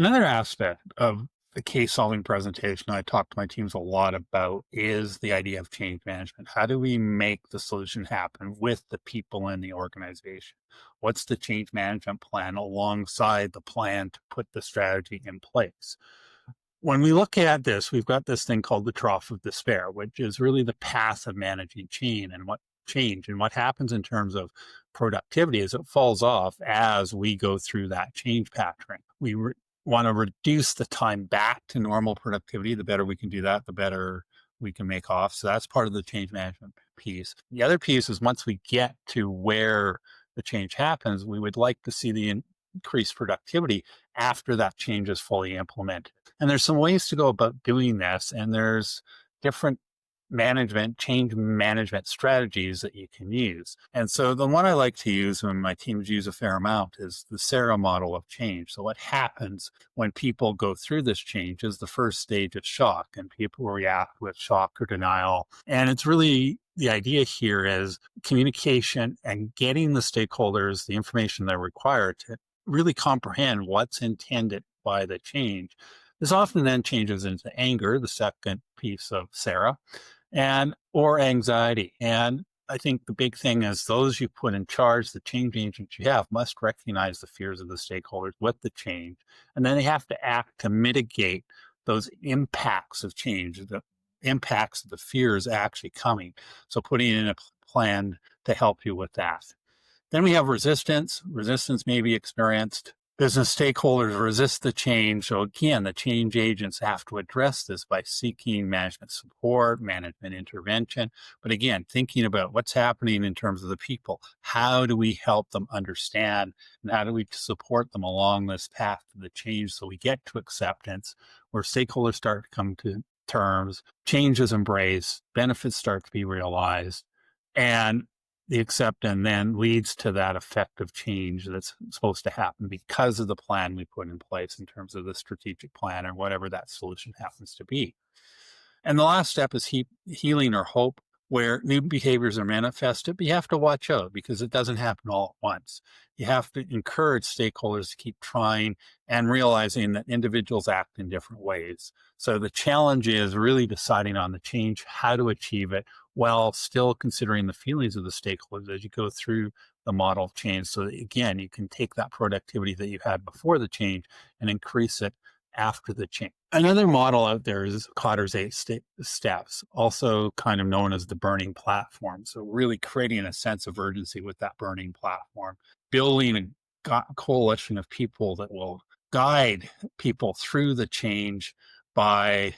Another aspect of the case solving presentation I talk to my teams a lot about is the idea of change management. How do we make the solution happen with the people in the organization? What's the change management plan alongside the plan to put the strategy in place? When we look at this, we've got this thing called the trough of despair, which is really the path of managing change and what happens in terms of productivity is it falls off as we go through that change pattern. Want to reduce the time back to normal productivity. The better we can do that, the better we can make off. So that's part of the change management piece. The other piece is once we get to where the change happens, we would like to see the increased productivity after that change is fully implemented. And there's some ways to go about doing this, and there's different change management strategies that you can use. And so the one I like to use when my teams use a fair amount is the Sarah model of change. So what happens when people go through this change is the first stage of shock, and people react with shock or denial. And it's really the idea here is communication and getting the stakeholders the information they're required to really comprehend what's intended by the change. This often then changes into anger, the second piece of Sarah, or anxiety. And I think the big thing is those you put in charge, the change agents you have, must recognize the fears of the stakeholders with the change. And then they have to act to mitigate those impacts of change, the impacts of the fears actually coming. So putting in a plan to help you with that. Then we have resistance. Resistance may be experienced. Business stakeholders resist the change. So again, the change agents have to address this by seeking management support, management intervention. But again, thinking about what's happening in terms of the people. How do we help them understand and how do we support them along this path to the change so we get to acceptance where stakeholders start to come to terms, change is embraced, benefits start to be realized, and the acceptance then leads to that effective change that's supposed to happen because of the plan we put in place in terms of the strategic plan or whatever that solution happens to be. And the last step is healing or hope, where new behaviors are manifested, but you have to watch out because it doesn't happen all at once. You have to encourage stakeholders to keep trying and realizing that individuals act in different ways. So the challenge is really deciding on the change, how to achieve it, while still considering the feelings of the stakeholders as you go through the model of change. So that, again, you can take that productivity that you had before the change and increase it after the change. Another model out there is Cotter's 8 steps, also kind of known as the burning platform. So really creating a sense of urgency with that burning platform, building a coalition of people that will guide people through the change by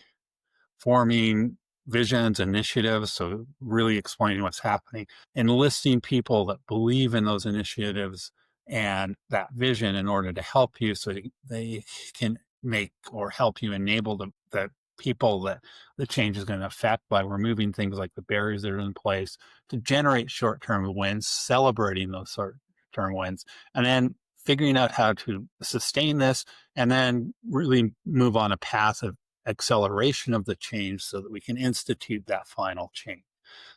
forming visions, initiatives. So really explaining what's happening, enlisting people that believe in those initiatives and that vision in order to help you so they can make or help you enable the people that the change is going to affect by removing things like the barriers that are in place to generate short-term wins, celebrating those short-term wins, and then figuring out how to sustain this and then really move on a path of acceleration of the change so that we can institute that final change.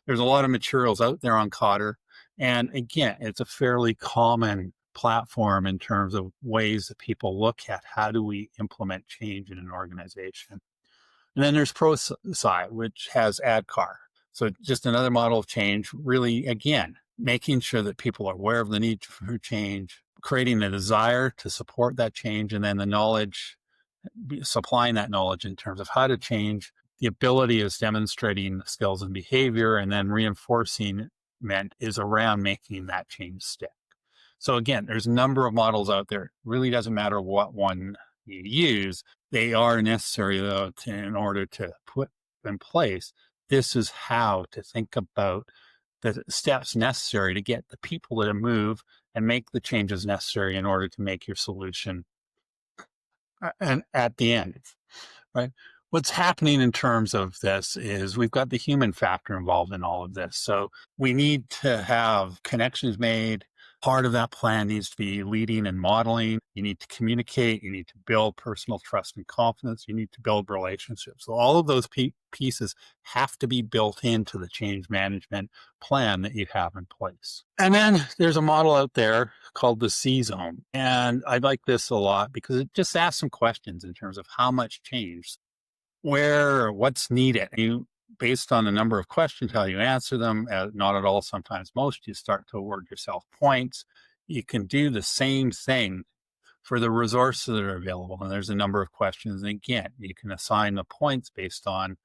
There's a lot of materials out there on Cotter. And again, it's a fairly common platform in terms of ways that people look at how do we implement change in an organization. And then there's ProSci, which has ADKAR. So just another model of change, really, again, making sure that people are aware of the need for change, creating the desire to support that change, and then the knowledge, supplying that knowledge in terms of how to change. The ability is demonstrating the skills and behavior, and then reinforcing is around making that change stick. So again, there's a number of models out there. It really doesn't matter what one you use. They are necessary, though, in order to put in place. This is how to think about the steps necessary to get the people to move and make the changes necessary in order to make your solution and at the end, right? What's happening in terms of this is we've got the human factor involved in all of this. So we need to have connections made, Part of that plan needs to be leading and modeling. You need to communicate. You need to build personal trust and confidence. You need to build relationships. So all of those pieces have to be built into the change management plan that you have in place. And then there's a model out there called the C zone. And I like this a lot because it just asks some questions in terms of how much change, where, or what's needed. You, based on the number of questions, how you answer them, not at all, sometimes most, you start to award yourself points. You can do the same thing for the resources that are available. And there's a number of questions. And again, you can assign the points based on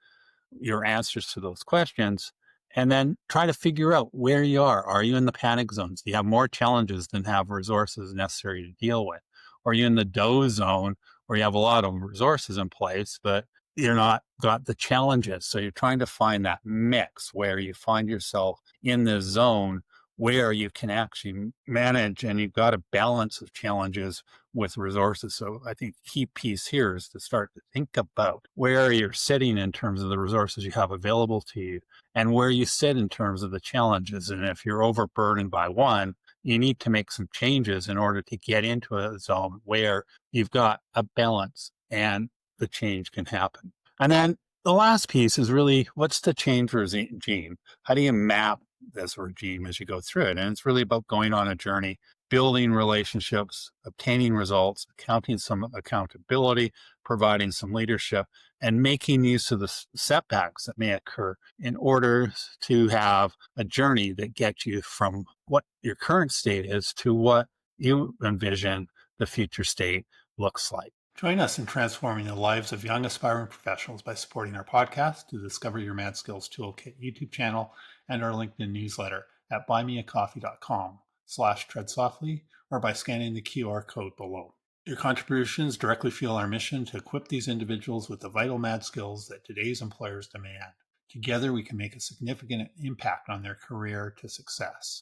your answers to those questions and then try to figure out where you are. Are you in the panic zones? Do you have more challenges than have resources necessary to deal with? Or are you in the dough zone where you have a lot of resources in place, but you're not got the challenges? So you're trying to find that mix where you find yourself in this zone where you can actually manage and you've got a balance of challenges with resources. So I think key piece here is to start to think about where you're sitting in terms of the resources you have available to you and where you sit in terms of the challenges. And if you're overburdened by one, you need to make some changes in order to get into a zone where you've got a balance and the change can happen. And then the last piece is really, what's the change regime? How do you map this regime as you go through it? And it's really about going on a journey, building relationships, obtaining results, accounting some accountability, providing some leadership, and making use of the setbacks that may occur in order to have a journey that gets you from what your current state is to what you envision the future state looks like. Join us in transforming the lives of young aspiring professionals by supporting our podcast, the Discover Your Mad Skills Toolkit YouTube channel, and our LinkedIn newsletter at buymeacoffee.com/treadsoftly or by scanning the QR code below. Your contributions directly fuel our mission to equip these individuals with the vital mad skills that today's employers demand. Together, we can make a significant impact on their career to success.